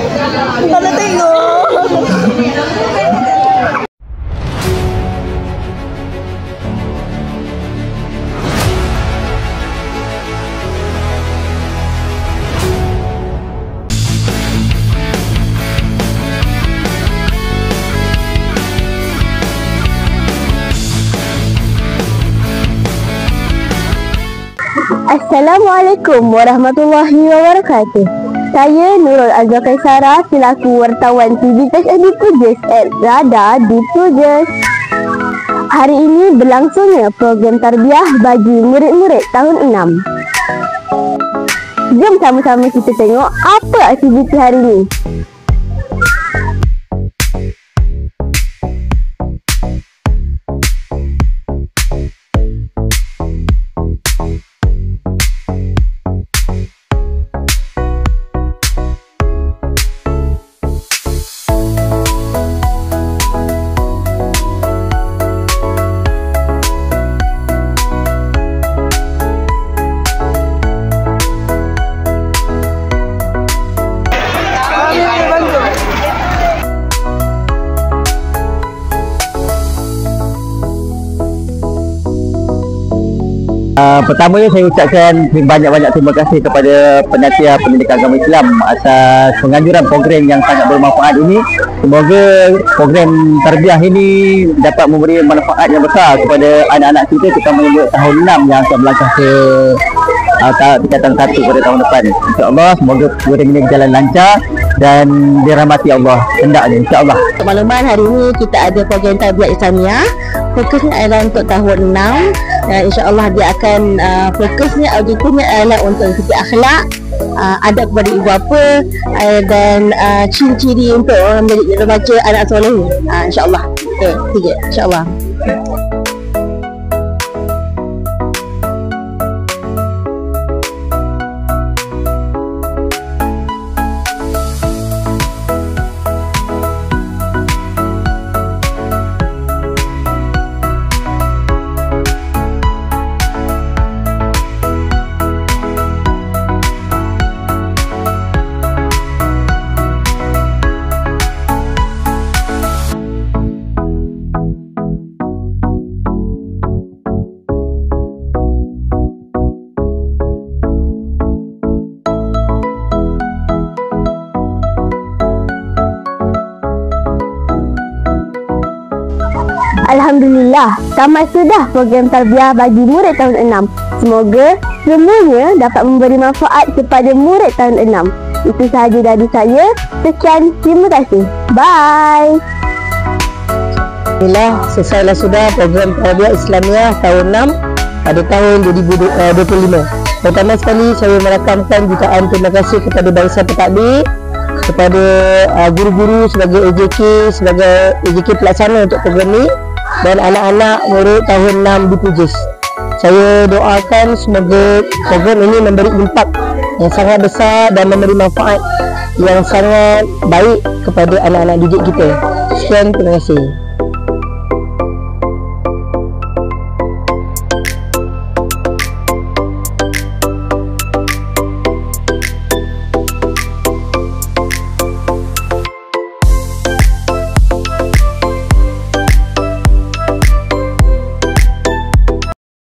Tak nak tengok. Assalamualaikum warahmatullahi wabarakatuh. Saya Nurul Azhar Kaisara selaku wartawan TV Touch and Dipujes at Radar Dipujes. Hari ini berlangsungnya program tarbiyah bagi murid-murid tahun 6. Jom sama-sama kita tengok apa aktiviti hari ini. Pertamanya saya ucapkan banyak-banyak terima kasih kepada Penasihat Pendidikan Agama Islam atas penganjuran program yang sangat bermanfaat ini. Semoga program tarbiyah ini dapat memberi manfaat yang besar kepada anak-anak kita, terutamanya tahun 6 yang akan melangkah ke tingkatan 1 pada tahun depan. InsyaAllah semoga program ini berjalan lancar dan dirahmati Allah hendaknya, insyaAllah. Untuk makluman, hari ini kita ada program tarbiyah Islamiah. Fokusnya adalah untuk tahun 6 dan insyaAllah dia akan fokusnya objektifnya adalah untuk segi akhlak, adab kepada ibu bapa dan ciri-ciri untuk menjadi remaja anak soleh. InsyaAllah. Okay, 3 insyaAllah. Alhamdulillah, tamat sudah program tarbiyah bagi murid tahun 6. Semoga semuanya dapat memberi manfaat kepada murid tahun 6. Itu sahaja dari saya. Sekian, terima kasih. Bye. Alhamdulillah, selesailah sudah program tarbiyah Islamiah tahun 6 pada tahun 2025. Pertama sekali saya merakamkan jutaan terima kasih kepada bangsa pentadbir, kepada guru-guru sebagai AJK pelaksana untuk program ini, dan anak-anak murid tahun 6 Dipujes. Saya doakan semoga program ini memberi impak yang sangat besar dan memberi manfaat yang sangat baik kepada anak-anak didik kita. Sekian, terima kasih.